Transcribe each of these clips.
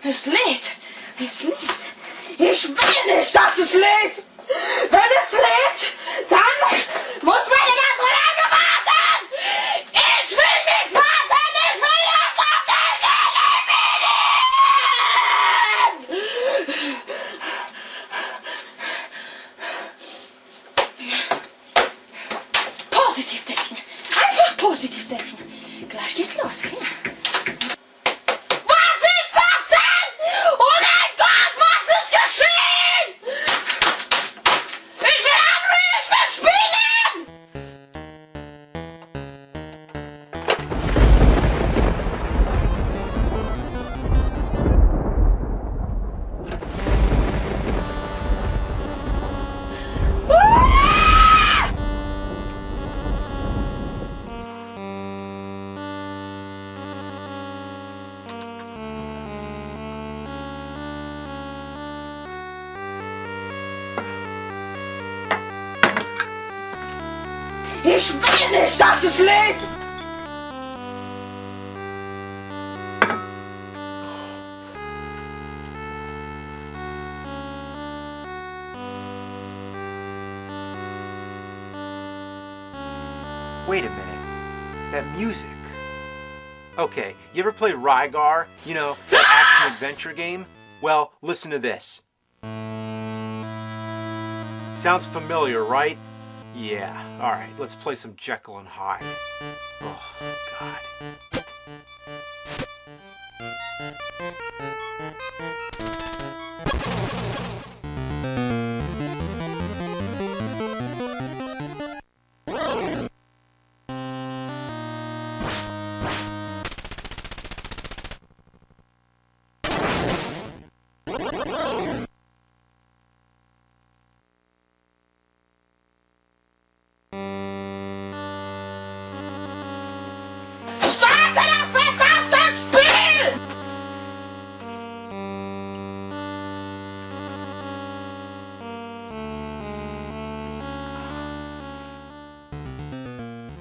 Es lädt. Es lädt. Ich will nicht, dass es lädt. Wenn es lädt, dann muss meine Maschine warten. Ich will nicht warten. Ich will jetzt auf den Positiv denken. Einfach positiv denken. Gleich geht's los. Ja. Ich will nicht, dass es lädt! Wait a minute. That music. Okay, you ever played Rygar? You know, that action-adventure game? Well, listen to this. Sounds familiar, right? Yeah, alright, let's play some Jekyll and Hyde. Oh, God.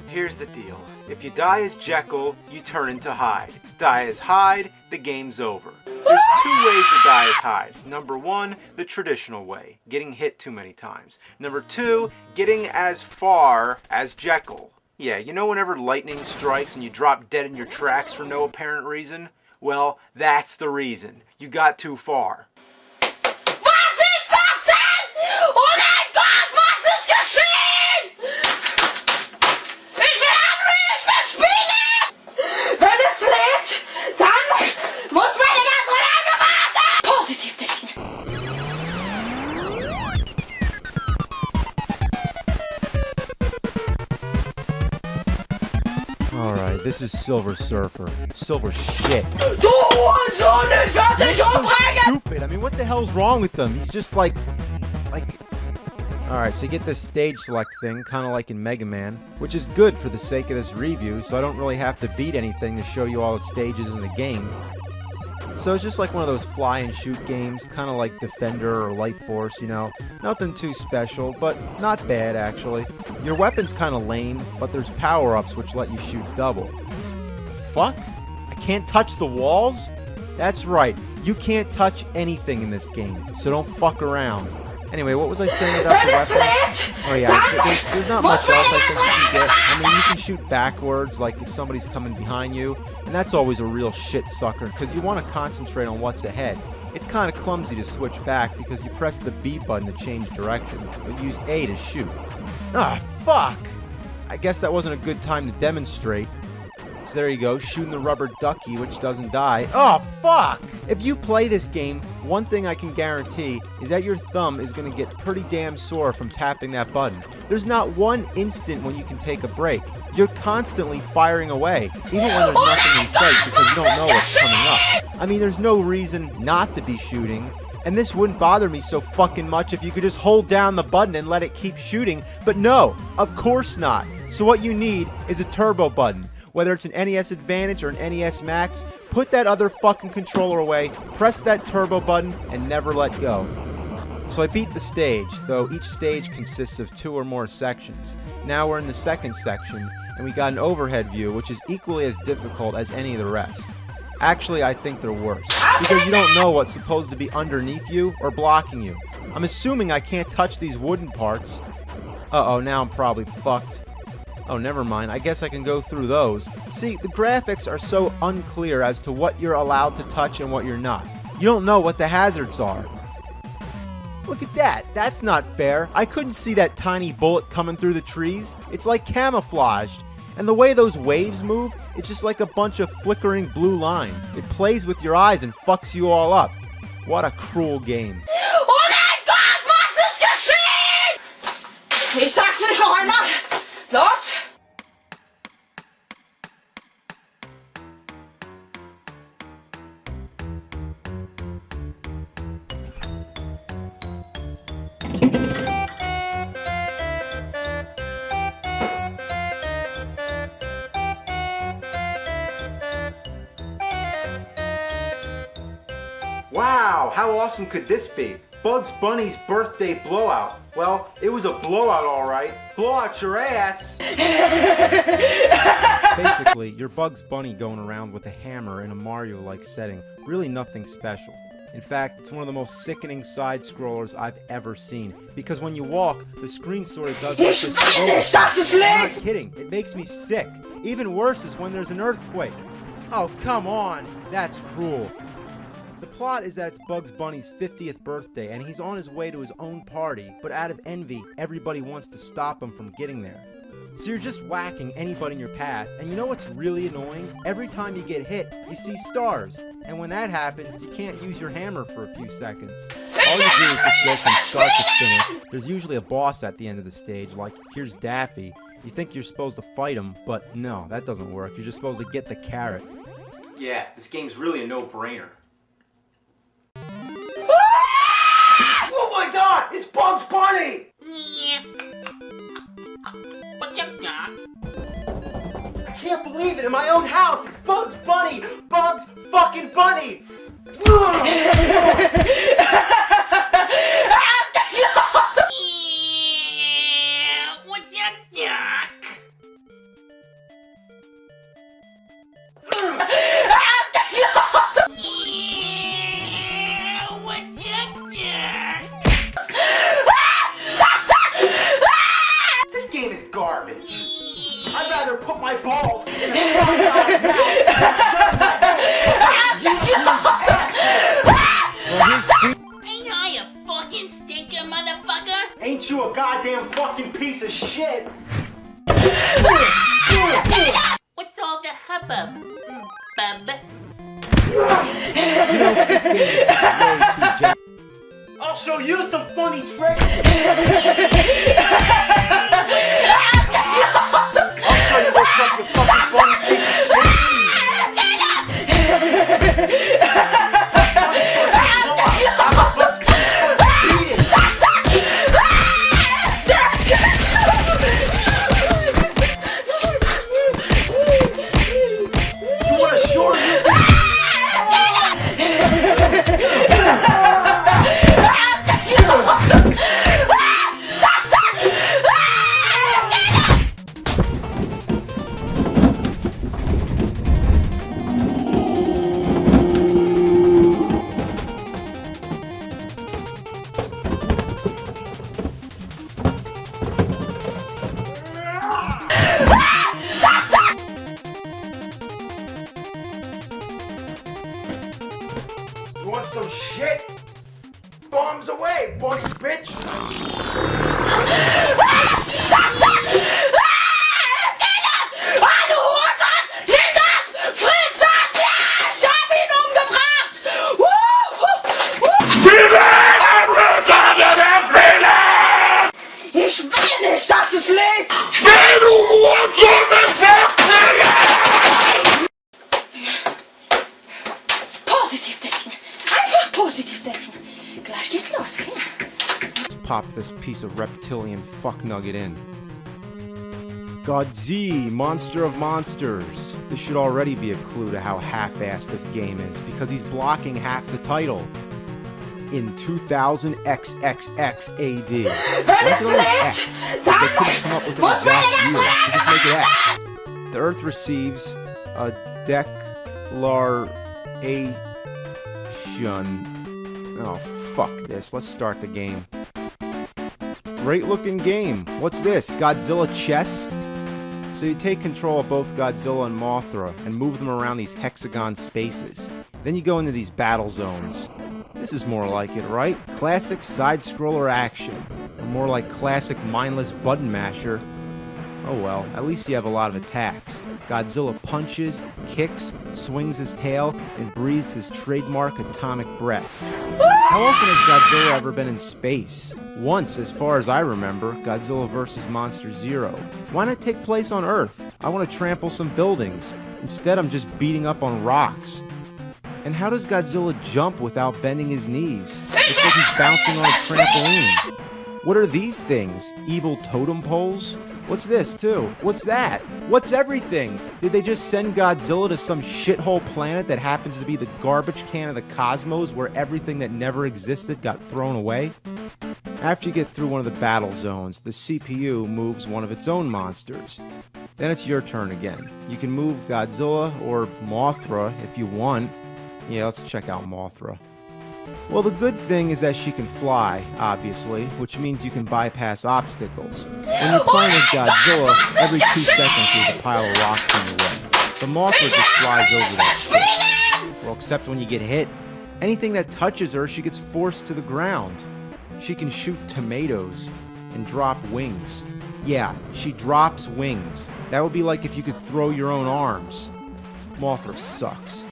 Here's the deal. If you die as Jekyll, you turn into Hyde. Die as Hyde, the game's over. There's two ways to die as Hyde. Number one, the traditional way, getting hit too many times. Number two, getting as far as Jekyll. Yeah, you know whenever lightning strikes and you drop dead in your tracks for no apparent reason? Well, that's the reason. You got too far. Was ist das denn? Oh mein Gott, was ist geschehen? Ich will spielen! Wenn es lädt, dann muss meine Maschine warten! Positiv denken! Alright, this is Silver Surfer. Silver shit. Du Hurensohn, ich werd dich So umbringen! stupid. I mean, what the hell's wrong with them? He's just like... Alright, so you get this stage select thing, kind of like in Mega Man, which is good for the sake of this review, so I don't really have to beat anything to show you all the stages in the game. So it's just like one of those fly and shoot games, kind of like Defender or Light Force, you know. Nothing too special, but not bad actually. Your weapon's kind of lame, but there's power-ups which let you shoot double. The fuck? I can't touch the walls? That's right, you can't touch anything in this game, so don't fuck around. Anyway, what was I saying about the weapons? Oh yeah, there's not much else I think you can get. I mean, you can shoot backwards, like if somebody's coming behind you, and that's always a real shit sucker, because you want to concentrate on what's ahead. It's kind of clumsy to switch back, because you press the B button to change direction, but use A to shoot. Ah, fuck! I guess that wasn't a good time to demonstrate. So there you go, shooting the rubber ducky, which doesn't die. Oh, fuck! If you play this game, one thing I can guarantee is that your thumb is going to get pretty damn sore from tapping that button. There's not one instant when you can take a break. You're constantly firing away, even when there's nothing in sight because you don't know what's coming up. I mean, there's no reason not to be shooting. And this wouldn't bother me so fucking much if you could just hold down the button and let it keep shooting. But no, of course not. So what you need is a turbo button. Whether it's an NES Advantage or an NES Max, put that other fucking controller away, press that turbo button, and never let go. So I beat the stage, though each stage consists of 2 or more sections. Now we're in the second section, and we got an overhead view, which is equally as difficult as any of the rest. Actually, I think they're worse, because you don't know what's supposed to be underneath you or blocking you. I'm assuming I can't touch these wooden parts. Uh-oh, now I'm probably fucked. Oh, never mind. I guess I can go through those. See, the graphics are so unclear as to what you're allowed to touch and what you're not. You don't know what the hazards are. Look at that. That's not fair. I couldn't see that tiny bullet coming through the trees. It's like camouflaged. And the way those waves move, it's just like a bunch of flickering blue lines. It plays with your eyes and fucks you all up. What a cruel game. Oh mein Gott, was ist geschehen? Ich sag's nicht noch einmal. Los! Wow, how awesome could this be? Bugs Bunny's birthday blowout. Well, it was a blowout, all right. Blow out your ass. Basically, you're Bugs Bunny going around with a hammer in a Mario-like setting. Really nothing special. In fact, it's one of the most sickening side-scrollers I've ever seen. Because when you walk, the screen sort of does like this slow effect. I'm not kidding, it makes me sick. Even worse is when there's an earthquake. Oh, come on, that's cruel. The plot is that it's Bugs Bunny's 50th birthday and he's on his way to his own party, but out of envy, everybody wants to stop him from getting there. So you're just whacking anybody in your path, and you know what's really annoying? Every time you get hit, you see stars, and when that happens, you can't use your hammer for a few seconds. All you do is just go from start to finish. There's usually a boss at the end of the stage, like here's Daffy. You think you're supposed to fight him, but no, that doesn't work. You're just supposed to get the carrot. Yeah, this game's really a no-brainer. Oh my god! It's Bugs Bunny! Yeah. What's up, Doc? I can't believe it! In my own house! It's Bugs Bunny! Bugs fucking Bunny! Yeah. What's up, Doc? Yeah. What's up, Doc? This game is garbage. I'd rather put my balls in a fucking mouth than shove my Ain't I a fucking stinker, motherfucker? Ain't you a goddamn fucking piece of shit? What's all the hubbub, bub? You know, this game is way too janky. I'll show you some funny tricks! I'll show you what's up, you fucking funny piece of shit! You want a short? You want some shit? Bombs away, bunny bitch! Ich will nicht, dass es lebt! Positiv denken! Einfach positiv denken! Gleich geht's los, ja? Let's pop this piece of reptilian fuck nugget in. Godzilla, monster of monsters. This should already be a clue to how half-assed this game is, because he's blocking half the title. In 2000 XXX AD. Why is it always X? They couldn't come up with an exact year, so just make it X. The Earth receives a Oh, fuck this. Let's start the game. Great looking game. What's this? Godzilla chess? So you take control of both Godzilla and Mothra and move them around these hexagon spaces. Then you go into these battle zones. This is more like it, right? Classic side-scroller action. Or more like classic mindless button masher. Oh well, at least you have a lot of attacks. Godzilla punches, kicks, swings his tail, and breathes his trademark atomic breath. How often has Godzilla ever been in space? Once, as far as I remember, Godzilla vs. Monster Zero. Why not take place on Earth? I want to trample some buildings. Instead, I'm just beating up on rocks. And how does Godzilla jump without bending his knees? It's like he's bouncing on a trampoline. What are these things? Evil totem poles? What's this, too? What's that? What's everything? Did they just send Godzilla to some shithole planet that happens to be the garbage can of the cosmos where everything that never existed got thrown away? After you get through one of the battle zones, the CPU moves one of its own monsters. Then it's your turn again. You can move Godzilla or Mothra if you want. Yeah, let's check out Mothra. Well, the good thing is that she can fly, obviously, which means you can bypass obstacles. When you're playing as Godzilla, every 2 seconds there's a pile of rocks in your way. The Mothra just flies over that shit. Well, except when you get hit. Anything that touches her, she gets forced to the ground. She can shoot tomatoes and drop wings. Yeah, she drops wings. That would be like if you could throw your own arms. Mothra sucks.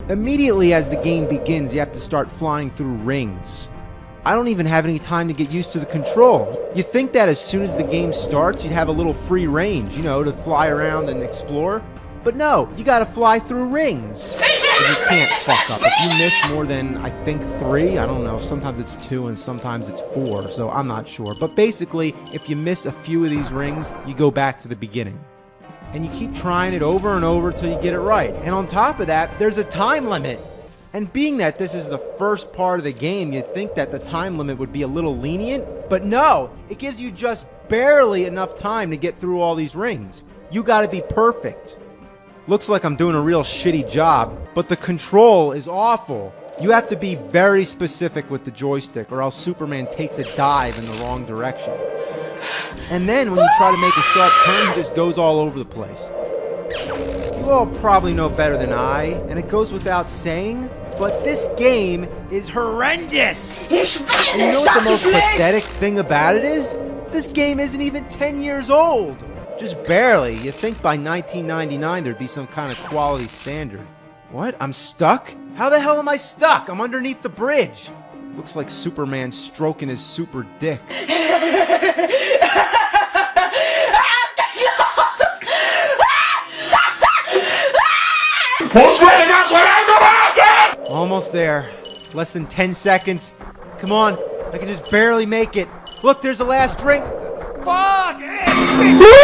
Immediately as the game begins, you have to start flying through rings. I don't even have any time to get used to the control. You think that as soon as the game starts, you'd have a little free range, you know, to fly around and explore. But no, you gotta fly through rings. And you can't fuck up. If you miss more than, I think, 3, I don't know, sometimes it's 2 and sometimes it's 4, so I'm not sure. But basically, if you miss a few of these rings, you go back to the beginning. And you keep trying it over and over till you get it right. And on top of that, there's a time limit. And being that this is the first part of the game, you'd think that the time limit would be a little lenient. But no, it gives you just barely enough time to get through all these rings. You gotta be perfect. Looks like I'm doing a real shitty job, but the control is awful. You have to be very specific with the joystick or else Superman takes a dive in the wrong direction. And then when you try to make a sharp turn, he just goes all over the place. You all probably know better than I, and it goes without saying, but this game is horrendous! And you know what the most pathetic thing about it is? This game isn't even 10 years old! Just barely. You'd think by 1999 there'd be some kind of quality standard. What? I'm stuck? How the hell am I stuck? I'm underneath the bridge. Looks like Superman stroking his super dick. Almost there. Less than 10 seconds. Come on. I can just barely make it. Look, there's the last ring. Fuck! Ass, bitch.